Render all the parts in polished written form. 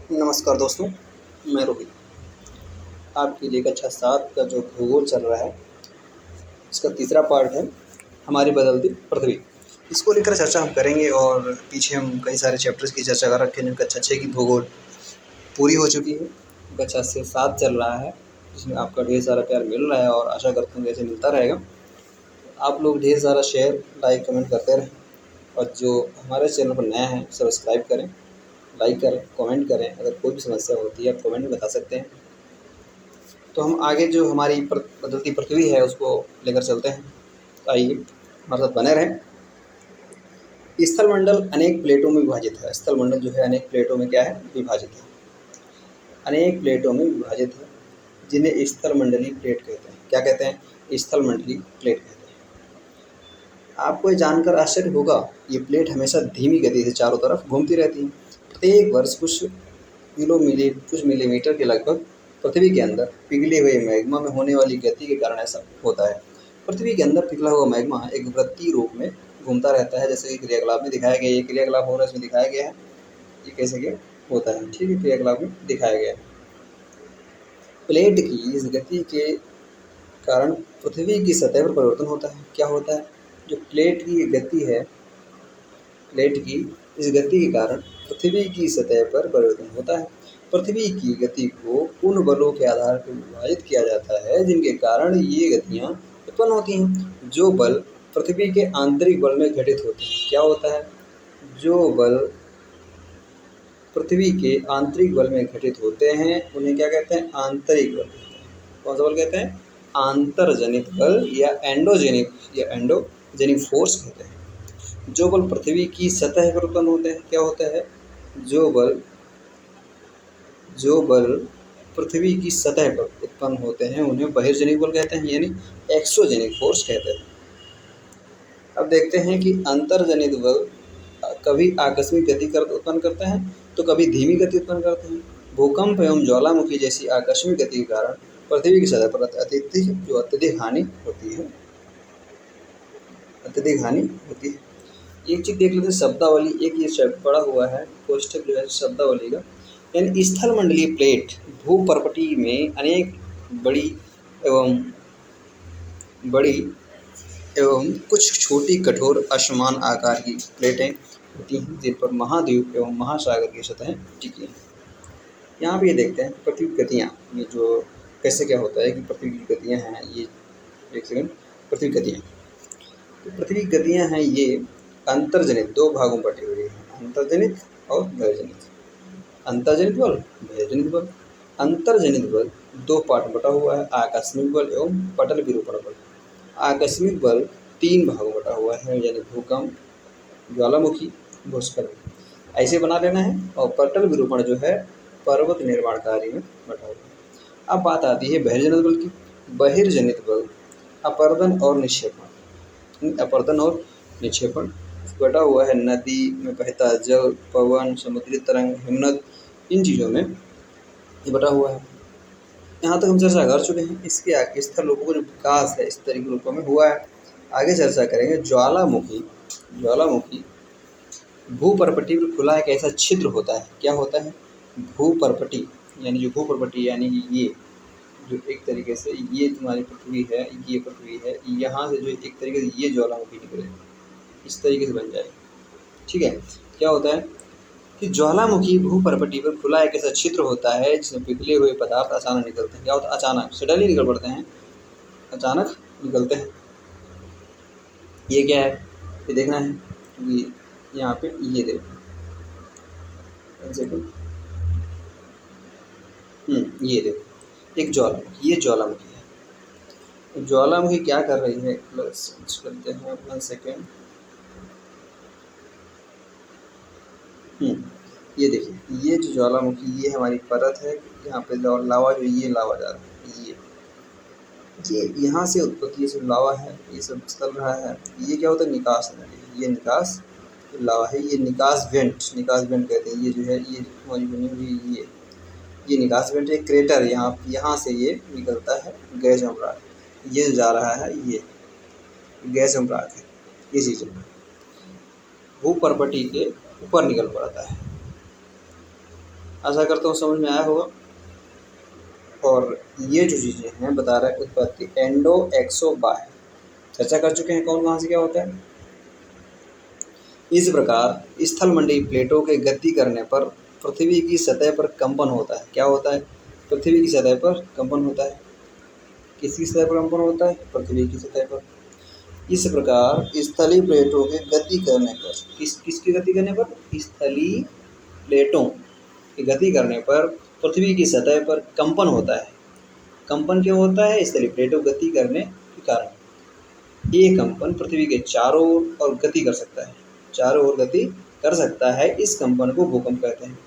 नमस्कार दोस्तों, मैं रोहित। आपके लिए कक्षा 7 का जो भूगोल चल रहा है, इसका तीसरा पार्ट है हमारी बदलती पृथ्वी। इसको लेकर चर्चा हम करेंगे और पीछे हम कई सारे चैप्टर्स की चर्चा कर रखे हैं। कक्षा 6 की भूगोल पूरी हो चुकी है, कक्षा से 7 चल रहा है, जिसमें आपका ढेर सारा प्यार मिल रहा है और आशा करते हैं ऐसे मिलता रहेगा। आप लोग ढेर सारा शेयर, लाइक, कमेंट करते रहें और जो हमारे चैनल पर नया है सब्सक्राइब करें, लाइक करें, कमेंट करें। अगर कोई भी समस्या होती है आप कमेंट में बता सकते हैं। तो हम आगे जो हमारी बदलती पृथ्वी है उसको लेकर चलते हैं। तो आइए हमारे साथ बने रहें। स्थलमंडल अनेक प्लेटों में विभाजित है। स्थलमंडल जो है अनेक प्लेटों में क्या है, विभाजित है। अनेक प्लेटों में विभाजित है, जिन्हें स्थलमंडलीय प्लेट कहते हैं। क्या कहते हैं? स्थलमंडलीय प्लेट कहते हैं। आपको ये जानकर आश्चर्य होगा, ये प्लेट हमेशा धीमी गति से चारों तरफ घूमती रहती है। प्रत्येक वर्ष कुछ मिलीमीटर के लगभग पृथ्वी के अंदर पिघले हुए मैग्मा में होने वाली गति के कारण ऐसा होता है। पृथ्वी के अंदर पिघला हुआ मैग्मा एक वृत्तीय रूप में घूमता रहता है, जैसे कि क्रियाकलाप में दिखाया गया है। ये क्रियाकलाप हो रहा है, इसमें दिखाया गया है ये कैसे क्या होता है। ठीक है, क्रियाकलाप में दिखाया गया है। प्लेट की इस गति के कारण पृथ्वी की सतह पर परिवर्तन होता है। क्या होता है? जो प्लेट की गति है, प्लेट की इस गति के कारण पृथ्वी की सतह पर परिवर्तन होता है। पृथ्वी की गति को उन बलों के आधार पर विभाजित किया जाता है जिनके कारण ये गतियाँ उत्पन्न होती हैं। जो बल पृथ्वी के आंतरिक बल में घटित होते हैं। क्या होता है? जो बल पृथ्वी के आंतरिक बल में घटित होते हैं उन्हें क्या कहते हैं? आंतरिक बल। कौन सा बल कहते हैं? आंतरजनित बल या एंडोजेनिक फोर्स कहते हैं। जो बल पृथ्वी की सतह पर उत्पन्न होते हैं, क्या होता है? जो बल पृथ्वी की सतह पर उत्पन्न होते हैं उन्हें बहिर्जनिक बल कहते हैं, यानी एक्सोजेनिक फोर्स कहते हैं। अब देखते हैं कि अंतर्जनित बल कभी आकस्मिक गति उत्पन्न करते हैं तो कभी धीमी गति उत्पन्न करते हैं। भूकंप एवं ज्वालामुखी जैसी आकस्मिक गति के कारण पृथ्वी की सतह पर अत्यधिक हानि होती है। एक चीज देख लेते हैं, शब्दावली। एक ये पड़ा हुआ है कोष्ठक जो है शब्दावली का, यानी स्थलमंडलीय प्लेट भूपर्पटी में अनेक बड़ी एवं कुछ छोटी कठोर असमान आकार की प्लेटें होती हैं जिन पर महाद्वीप एवं महासागर की सतहें टिकी हैं। यहाँ पे ये देखते हैं पृथ्वी की गतियाँ, ये जो कैसे क्या होता है कि पृथ्वी की गतियाँ हैं। ये एक सेकंड, पृथ्वी की गतियाँ, तो पृथ्वी की गतियाँ हैं ये अंतर्जनित दो भागों में बटी हुई है, अंतर्जनित और बहिर्जनित। अंतर्जनित बल, बहिर्जनित बल। अंतर्जनित बल दो पार्ट में बटा हुआ है, आकस्मिक बल एवं पटल विरूपण बल। आकस्मिक बल 3 भागों में बटा हुआ है, यानी भूकंप, ज्वालामुखी, भूस्खलन, ऐसे बना लेना है। और पटल विरूपण जो है पर्वत निर्माण कार्य में बटा हुआ है। अब बात आती है बहिर्जनित बल की। बहिर्जनित बल अपर्दन और निक्षेपण बटा हुआ है। नदी में बहता जल, पवन, समुद्री तरंग, हिमनद, इन चीज़ों में ये बटा हुआ है। यहाँ तक हम चर्चा कर चुके हैं। इसके आगे स्थल रूपों का जो विकास है इस तरह के रूपों में हुआ है। आगे चर्चा करेंगे ज्वालामुखी भूपर्पटी पर खुला एक ऐसा छिद्र होता है। क्या होता है? भूपर्पटी, यानी ये जो एक तरीके से ये तुम्हारी पृथ्वी है, ये पृथ्वी है, यहाँ से जो एक तरीके से ये ज्वालामुखी निकले, इस तरीके से बन जाए। ठीक है, क्या होता है कि ज्वालामुखी भूपर्पटी पर खुला एक ऐसा छिद्र होता है जिसमें पिघले हुए पदार्थ अचानक निकलते हैं। क्या होता है? अचानक सडनली निकल पड़ते हैं, अचानक निकलते हैं। ये क्या है? ये देखना है कि यहाँ पे ये देखो, ये देखो एक ज्वालामुखी, ये ज्वालामुखी है। ज्वालामुखी क्या कर रही है? प्लस करते हैं 1 सेकेंड। ये देखिए, ये जो ज्वालामुखी, ये हमारी परत है। यहाँ पे लावा जो ये लावा जा रहा है, ये यहाँ से उत्पत्ति, ये सब लावा है, ये सब चल रहा है। ये क्या होता है? निकास नली। ये निकास लावा है, ये निकास वेंट कहते हैं। ये जो है ये हमारी बनी हुई ये निकास वेंट, एक क्रेटर, यहाँ से ये निकलता है गैस एवं राख। ये जा रहा है, ये गैस एवं राख है। ये चीज़ भूपर्पटी के ऊपर निकल पड़ता है। आशा करता हूँ समझ में आया होगा। और ये जो चीज़ें हैं बता रहा है उत्पत्ति एंडो एक्सो बाह्य, चर्चा कर चुके हैं कौन कहाँ से क्या होता है। इस प्रकार स्थलमंडलीय प्लेटों के गति करने पर पृथ्वी की सतह पर कंपन होता है। क्या होता है? पृथ्वी की सतह पर कंपन होता है। किसकी सतह पर कंपन होता है? पृथ्वी की सतह पर। इस प्रकार स्थलीय प्लेटों के गति करने पर, किसकी गति करने पर? स्थलीय प्लेटों की गति करने पर पृथ्वी की सतह पर कंपन होता है। कंपन क्यों होता है? स्थलीय प्लेटों गति करने के कारण। ये कंपन पृथ्वी के चारों ओर गति कर सकता है, चारों ओर गति कर सकता है। इस कंपन को भूकंप कहते हैं।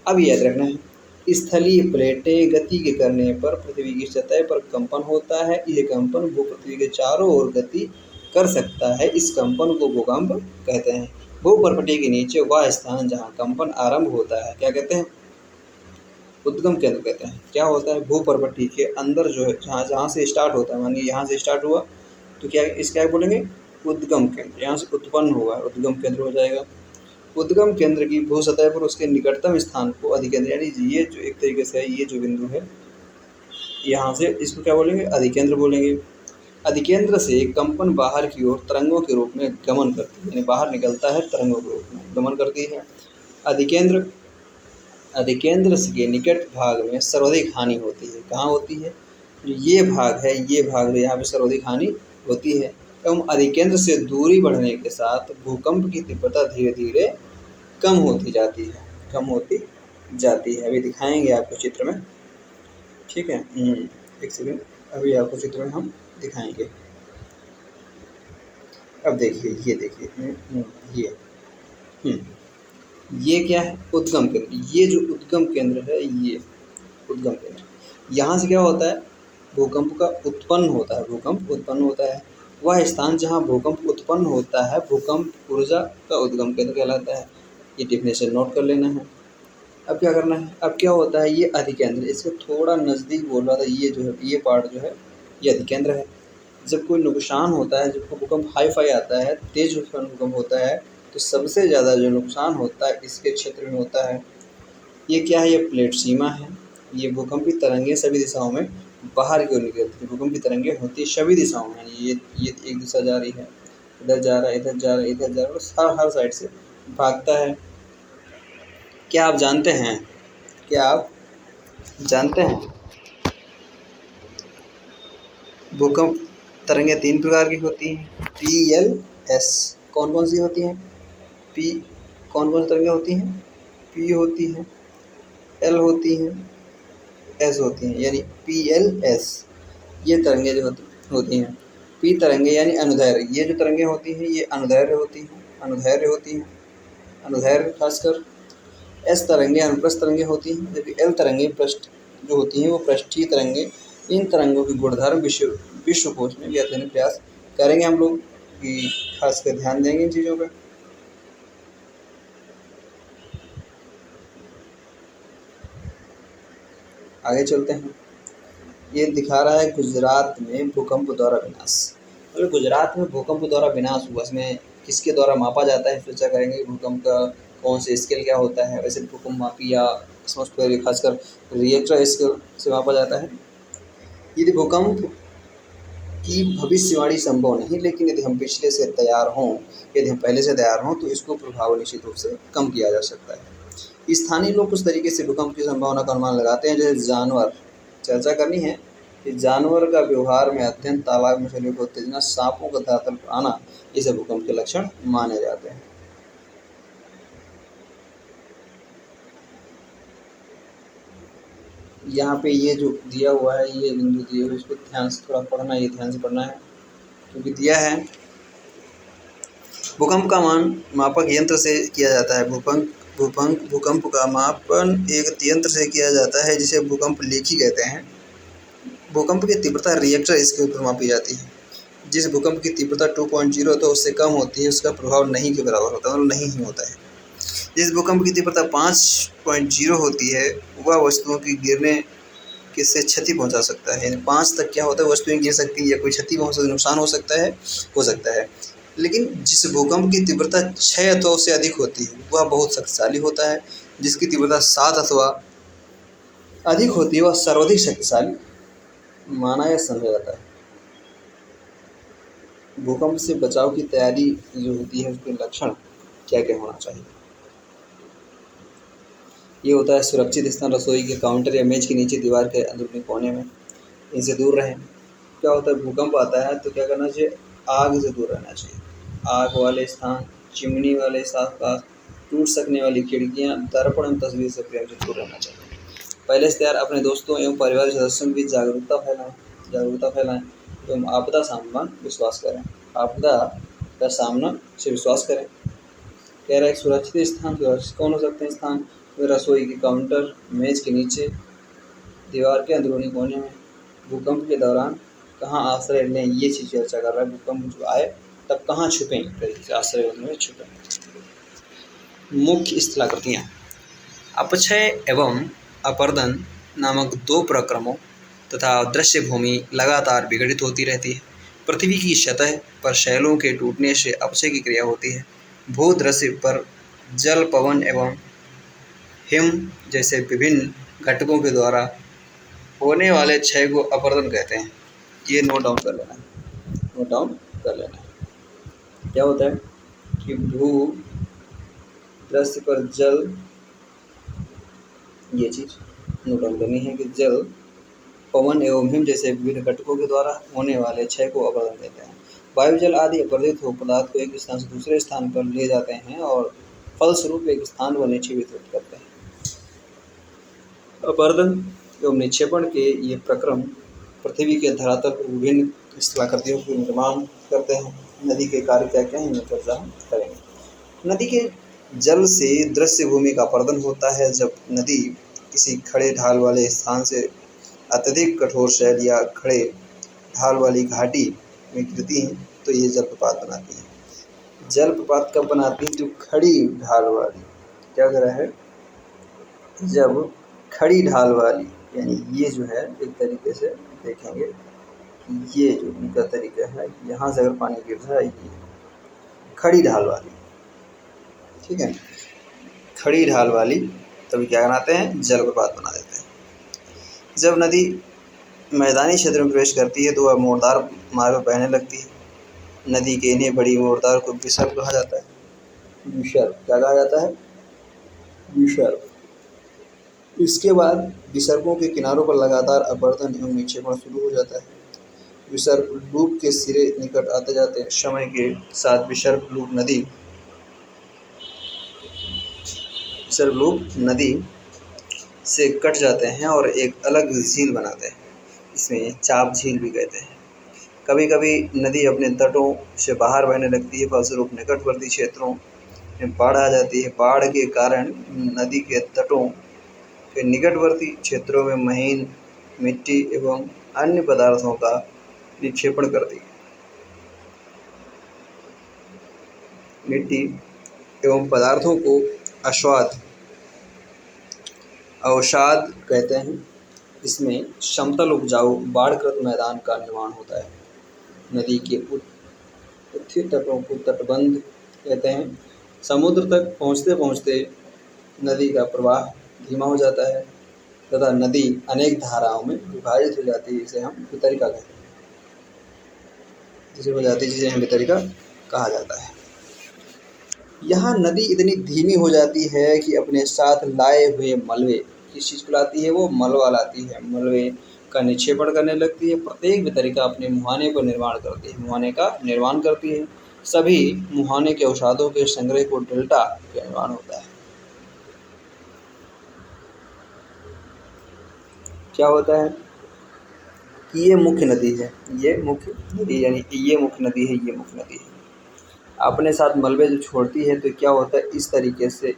अब याद रखना है, स्थलीय प्लेटें गति के करने पर पृथ्वी की सतह पर कंपन होता है। यह कंपन भूपृथ्वी के चारों ओर गति कर सकता है। इस कंपन को भूकंप कहते हैं। भूपर्पटी के नीचे वह स्थान जहाँ कंपन आरंभ होता है क्या कहते हैं? उद्गम केंद्र कहते हैं। क्या होता है? भूपर्पटी के अंदर जो है, जहाँ से स्टार्ट होता है, मानिए यहाँ से स्टार्ट हुआ तो क्या बोलेंगे? उद्गम केंद्र। यहाँ से उत्पन्न हुआ, उद्गम केंद्र हो जाएगा। उद्गम केंद्र की भू सतह पर उसके निकटतम स्थान को अधिकेंद्र, यानी ये जो एक तरीके से है, ये जो बिंदु है यहाँ से, इसको क्या बोलेंगे? अधिकेंद्र बोलेंगे। अधिकेंद्र से कंपन बाहर की ओर तरंगों के रूप में गमन करती है, यानी बाहर निकलता है, तरंगों के रूप में गमन करती है। अधिकेंद्र के निकट भाग में सर्वाधिक हानि होती है। कहाँ होती है? ये भाग है, ये भाग यहाँ पे सर्वाधिक हानि होती है। एवं अधिकेंद्र से दूरी बढ़ने के साथ भूकंप की तीव्रता धीरे धीरे कम होती जाती है, कम होती जाती है। अभी दिखाएंगे आपको चित्र में, ठीक है। एक सेकंड, अभी आपको चित्र में हम दिखाएंगे। अब देखिए, ये देखिए, ये क्या है? उद्गम केंद्र। ये जो उद्गम केंद्र है, ये उद्गम केंद्र, यहाँ से क्या होता है? भूकंप का उत्पन्न होता है, भूकंप उत्पन्न होता है। वह स्थान जहाँ भूकंप उत्पन्न होता है भूकंप ऊर्जा का उद्गम केंद्र कहलाता है। ये डेफिनेशन नोट कर लेना है। अब क्या करना है? अब क्या होता है? ये अधिकेंद्र, इसको थोड़ा नज़दीक बोल रहा था, ये जो है, ये पार्ट जो है, ये अधिकेंद्र है। जब कोई नुकसान होता है, जब भूकंप हाई फाई आता है, तेज भूकंप होता है, तो सबसे ज़्यादा जो नुकसान होता है इसके क्षेत्र में होता है। ये क्या है? ये प्लेट सीमा है। ये भूकंपी तरंगें सभी दिशाओं में बाहर की ओर निकलती है। भूकंप की तरंगें होती है सभी दिशाओं में, यानी ये एक दिशा जा रही है, इधर जा रहा है, इधर जा रहा है, इधर जा रहा है, हर साइड से भागता है। क्या आप जानते हैं, क्या आप जानते हैं भूकंप तरंगें 3 प्रकार की होती हैं? PLS। कौन कौन सी होती हैं? कौन कौन सी तरंगें होती हैं? P होती हैं, L होती हैं, S होती हैं, यानी PLS। ये तरंगें जो होती हैं। P तरंगें यानी अनुदैर्घ्य, ये जो तरंगें होती हैं ये अनुदैर्घ्य होती हैं, अनुदैर्घ्य खासकर। S तरंगें अनुप्रस्थ तरंगें होती हैं, जबकि L तरंगें पृष्ठ जो होती हैं वो पृष्ठीय तरंगें। इन तरंगों की गुणधर्म विश्वकोश में भी अध्ययन प्रयास करेंगे हम लोग, कि खासकर ध्यान देंगे इन चीज़ों पर। आगे चलते हैं। ये दिखा रहा है गुजरात में भूकंप द्वारा विनाश। मतलब गुजरात में भूकंप द्वारा विनाश हुआ, इसमें किसके द्वारा मापा जाता है चर्चा करेंगे। भूकंप का कौन से स्केल क्या होता है? वैसे भूकंप मापी या खासकर रिएक्टर स्केल से मापा जाता है। यदि भूकंप की भविष्यवाणी संभव नहीं, लेकिन यदि हम पहले से तैयार हों तो इसको प्रभाव निश्चित रूप से कम किया जा सकता है। स्थानीय लोग कुछ तरीके से भूकंप की संभावना का अनुमान लगाते हैं। जैसे जानवर, चर्चा करनी है कि जानवर का व्यवहार में अध्ययन, तालाब में शरीर को उत्तेजना, सांपों का धरातल पर आना, ये सब भूकंप के लक्षण माने जाते हैं। यहाँ पे ये जो दिया हुआ है, ये बिंदु दिए हुए, इसको ध्यान से थोड़ा पढ़ना, ये ध्यान से पढ़ना है क्योंकि दिया है। भूकंप का मान मापक यंत्र से किया जाता है। भूकंप का मापन एक यंत्र से किया जाता है जिसे भूकंप लेखी कहते हैं। भूकंप की तीव्रता रिएक्टर स्केल पर मापी जाती है। जिस भूकंप की तीव्रता 2.0 तो उससे कम होती है, उसका प्रभाव नहीं के बराबर होता है, मतलब नहीं ही होता है। जिस भूकंप की तीव्रता 5.0 होती है वह वस्तुओं की गिरने से क्षति पहुंचा सकता है। यानी 5 तक क्या होता है? वस्तुएं गिर सकती है या कोई क्षति नुकसान हो सकता है। लेकिन जिस भूकंप की तीव्रता 6 अथवा से अधिक होती है वह बहुत शक्तिशाली होता है। जिसकी तीव्रता 7 अथवा अधिक होती है वह सर्वाधिक शक्तिशाली माना या समझा जाता है। भूकंप से बचाव की तैयारी जो होती है उसके लक्षण क्या क्या होना चाहिए। ये होता है सुरक्षित स्थान रसोई के काउंटर या मेज के नीचे, दीवार के अंदरूनी कोने में, इनसे दूर रहें। क्या होता है भूकंप आता है तो क्या करना चाहिए, आग से दूर रहना चाहिए। आग वाले स्थान, चिमनी वाले आसपास, टूट सकने वाली खिड़कियां, दर्पण एवं तस्वीर से प्रेम से दूर रहना चाहिए। पहले से तैयार अपने दोस्तों एवं परिवार के सदस्यों के बीच जागरूकता फैलाएं एवं आपदा सामान विश्वास करें। आपदा का सामना से विश्वास करें। कह रहा है एक सुरक्षित स्थान, सुरक्षित कौन हो सकते हैं स्थान, रसोई के काउंटर, मेज के नीचे, दीवार के अंदरूनी कोने में। भूकंप के दौरान कहाँ आश्रय लें ये चीज़ चर्चा कर रहा है। भूकंप जो आए तब कहाँ छुपें, आश्रय में छुपें। मुख्य स्थलाकृतियाँ। अपक्षय एवं अपर्दन नामक दो प्रक्रमों तथा दृश्य भूमि लगातार विघटित होती रहती है। पृथ्वी की सतह पर शैलों के टूटने से अपक्षय की क्रिया होती है। भूदृश्य पर जल, पवन एवं हिम जैसे विभिन्न घटकों के द्वारा होने वाले क्षय को अपर्दन कहते हैं। ये नोट डाउन कर लेना है। क्या होता है कि भू दृश्य पर जल, ये चीज नोट डाउन करनी है कि जल, पवन एवं हिम जैसे विभिन्न घटकों के द्वारा होने वाले क्षय को अपर्दन कहते हैं। वायु, जल आदि अपर्दित हो पदार्थ को एक स्थान से दूसरे स्थान पर ले जाते हैं और फलस्वरूप एक स्थान पर निक्षेपित करते हैं। अपर्दन एवं निक्षेपण के ये प्रक्रम पृथ्वी के धरातल पर विभिन्न स्थलाकृतियों के निर्माण करते हैं। नदी के कार्य क्या क्या है चर्चा करेंगे। नदी के जल से दृश्य भूमि का अपर्दन होता है। जब नदी किसी खड़े ढाल वाले स्थान से अत्यधिक कठोर शैल या खड़े ढाल वाली घाटी में गिरती हैं तो ये जलप्रपात बनाती है। जलप्रपात कब बनाती है, जो खड़ी ढाल वाली, क्या कह रहा है, जब खड़ी ढाल वाली, यानी ये जो है एक तरीके से देखेंगे कि ये जो उनका तरीका है, यहाँ से अगर पानी गिर रहा है ये खड़ी ढाल वाली, ठीक है, खड़ी ढाल वाली, तभी क्या बनाते हैं, जलप्रपात बना देते हैं। जब नदी मैदानी क्षेत्र में प्रवेश करती है तो वह मोड़दार मार्ग पर बहने लगती है। नदी के इन्हें बड़ी मोड़दार को विसर्ग कहा जाता है। विसर्ग क्या कहा जाता है, विसर्ग। इसके बाद विसर्गों के किनारों पर लगातार अपर्दन एवं निक्षेपण शुरू हो जाता है। विसर्ग लूप के सिरे निकट आते जाते समय के साथ विसर्ग लूप नदी से कट जाते हैं और एक अलग झील बनाते हैं। इसमें चाप झील भी कहते हैं। कभी कभी नदी अपने तटों से बाहर बहने लगती है, फलस्वरूप निकटवर्ती क्षेत्रों में बाढ़ आ जाती है। बाढ़ के कारण नदी के तटों के निकटवर्ती क्षेत्रों में महीन मिट्टी एवं अन्य पदार्थों का निक्षेपण करती है। मिट्टी एवं पदार्थों को अवसाद कहते हैं। इसमें समतल उपजाऊ बाढ़ग्रस्त मैदान का निर्माण होता है। नदी के उत्थित तटों को तटबंध कहते हैं। समुद्र तक पहुँचते पहुँचते नदी का प्रवाह धीमा हो जाता है तथा नदी अनेक धाराओं में विभाजित हो जाती है, जिसे हम वितरिका कहते हैं। जिसे हम वितरिका कहा जाता है। यहाँ नदी इतनी धीमी हो जाती है कि अपने साथ लाए हुए मलबे, किस चीज़ को लाती है, वो मलबा लाती है, मलबे का निक्षेपण करने लगती है। प्रत्येक वितरिका अपने मुहाने का निर्माण करती है। सभी मुहाने के अवसादों के संग्रह को डेल्टा का निर्माण होता है। क्या होता है कि ये मुख्य नदी है, ये मुख्य नदी है। अपने साथ मलबे जो छोड़ती है तो क्या होता है, इस तरीके से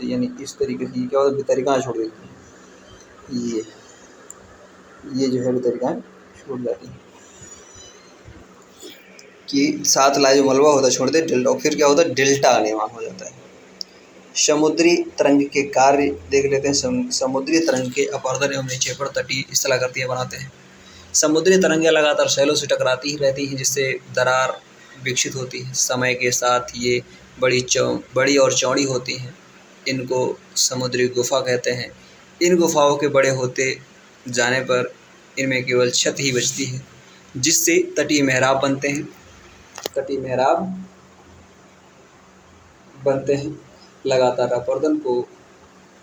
यानी इस तरीके से क्या होता है, वितरिकाएँ छोड़ देती है। ये जो है वितरिकाएँ छोड़ जाती हैं कि साथ लाए जो मलबा होता है छोड़ दे डेल्टा, और फिर क्या होता है, डेल्टा का निर्माण हो जाता है। समुद्री तरंग के कार्य देख लेते हैं। समुद्री तरंग के अपर्दन एवं निक्षेपण तटीय स्थलाकृतियाँ बनाते हैं। समुद्री तरंगें लगातार शैलों से टकराती ही रहती हैं, जिससे दरार विकसित होती है। समय के साथ ये बड़ी और चौड़ी होती हैं। इनको समुद्री गुफा कहते हैं। इन गुफाओं के बड़े होते जाने पर इनमें केवल छत ही बचती है, जिससे तटीय मेहराब बनते हैं। तटीय मेहराब बनते हैं। लगातार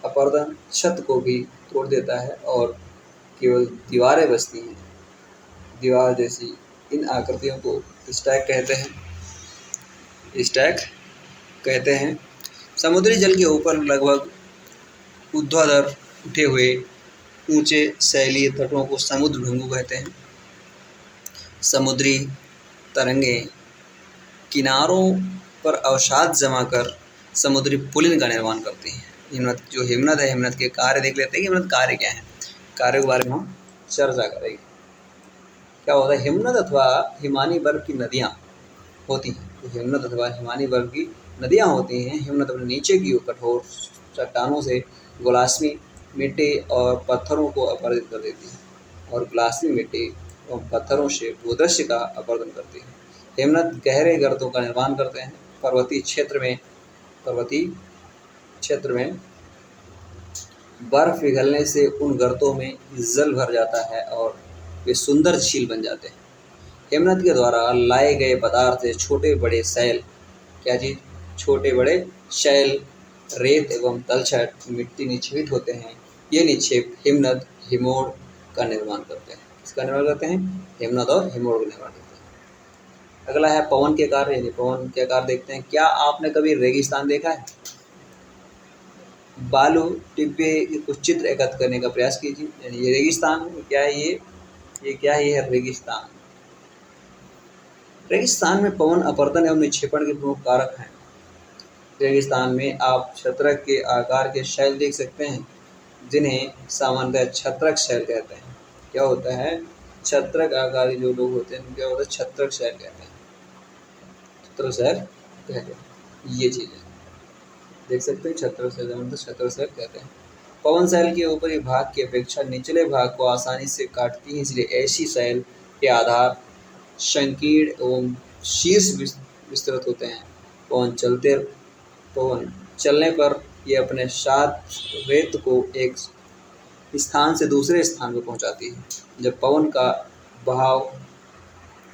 अपरदन छत को भी तोड़ देता है और केवल दीवारें बचती हैं। दीवार जैसी इन आकृतियों को स्टैक कहते हैं। समुद्री जल के ऊपर लगभग ऊर्ध्वाधर उठे हुए ऊंचे शैलीय तटों को समुद्र ढुंगू कहते हैं। समुद्री तरंगें किनारों पर अवसाद जमा कर समुद्री पुलिन का निर्माण करती हैं। हिमनद है, हिमनद के कार्य देख लेते हैं कि हिमनद कार्य क्या है। कार्य के बारे में हम चर्चा करेंगे। क्या होता है? हिमनद अथवा हिमानी वर्ग की नदियाँ होती हैं। तो हिमनद अथवा हिमानी वर्ग की नदियाँ होती हैं। हिमनद अपने नीचे की ओर कठोर चट्टानों से गोलाश्मी मिट्टी और पत्थरों को अपरदित कर देती है और गोलाश्मी मिट्टी और पत्थरों से भूदृश्य का अपरदन करती है। हिमनद गहरे गर्तों का निर्माण करते हैं। पर्वतीय क्षेत्र में बर्फ पिघलने से उन गर्तों में जल भर जाता है और वे सुंदर झील बन जाते हैं। हिमनद के द्वारा लाए गए पदार्थ से छोटे बड़े शैल, रेत एवं तलछट मिट्टी निक्षेपित होते हैं। ये निक्षेप हिमनद हिमोड़ का निर्माण करते हैं। इसका निर्माण करते हैं, हिमनद और हिमोड़ का निर्माण करते हैं। अगला है पवन के कार्य। यानी पवन के कार्य देखते हैं। क्या आपने कभी रेगिस्तान देखा है? बालू टिब्बे के कुछ चित्र एकत्र करने का प्रयास कीजिए। यानी ये रेगिस्तान क्या है? ये क्या है? ये है रेगिस्तान। रेगिस्तान में पवन अपरदन एवं निक्षेपण के प्रमुख कारक हैं। रेगिस्तान में आप छत्रक के आकार के शैल देख सकते हैं, जिन्हें सामान्यतः छत्रक शैल कहते हैं। क्या होता है? छत्रक आकार के जो लोग होते हैं क्या होता है? छत्रक शैल कहते हैं। छत्रक शैल कहते हैं। ये चीज़ है, देख सकते हैं। छत्रक शैल कहते हैं। पवन शैल के ऊपरी भाग की अपेक्षा निचले भाग को आसानी से काटती है, इसलिए ऐसी शैल के आधार संकीर्ण एवं शीर्ष विस्तृत होते हैं। पवन चलने पर यह अपने साथ रेत को एक स्थान से दूसरे स्थान पर पहुंचाती है। जब पवन का बहाव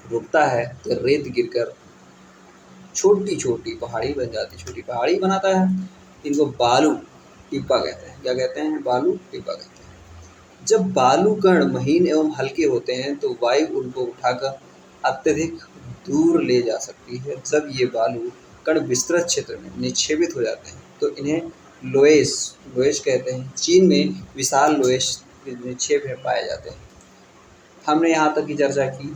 रुकता है तो रेत गिरकर छोटी छोटी पहाड़ी बन जाती है। छोटी पहाड़ी बनाता है। इनको बालू टिब्बा कहते हैं। क्या कहते हैं? बालू टिब्बा कहते हैं। जब बालू कण महीन एवं हल्के होते हैं तो वायु उनको उठाकर अत्यधिक दूर ले जा सकती है। जब ये बालू कण विस्तृत क्षेत्र में निक्षेपित हो जाते हैं तो इन्हें लोएश कहते हैं। चीन में विशाल लोएश निक्षेप में पाए जाते हैं। हमने यहाँ तक की चर्चा की।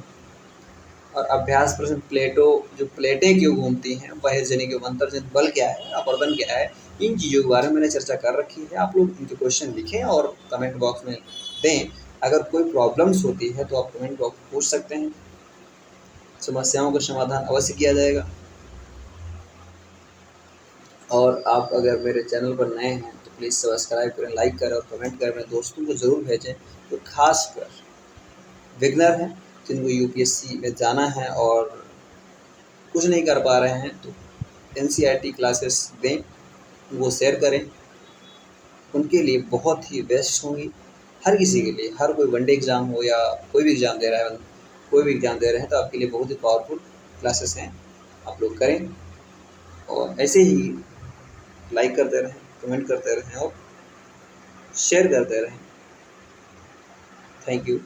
और अभ्यास प्रश्न जो प्लेटें क्यों घूमती हैं, बहिर्जनिक एवं अंतर्जनिक बल क्या है, अपरदन क्या है, इन चीज़ों के बारे में मैंने चर्चा कर रखी है। आप लोग इनके क्वेश्चन लिखें और कमेंट बॉक्स में दें। अगर कोई प्रॉब्लम्स होती है तो आप कमेंट बॉक्स में पूछ सकते हैं। समस्याओं का समाधान अवश्य किया जाएगा। और आप अगर मेरे चैनल पर नए हैं तो प्लीज़ सब्सक्राइब करें, लाइक करें और कमेंट करें। अपने दोस्तों को ज़रूर भेजें तो खासकर बिगनर हैं, जिनको यूपीएससी में जाना है और कुछ नहीं कर पा रहे हैं, तो एनसीईआरटी क्लासेस दें, उनको शेयर करें। उनके लिए बहुत ही बेस्ट होंगी। हर किसी के लिए, हर कोई वनडे एग्ज़ाम हो या कोई भी एग्ज़ाम दे रहे हैं तो आपके लिए बहुत ही पावरफुल क्लासेस हैं। आप लोग करें और ऐसे ही लाइक करते रहें, कमेंट करते रहें और शेयर करते रहें। Thank you.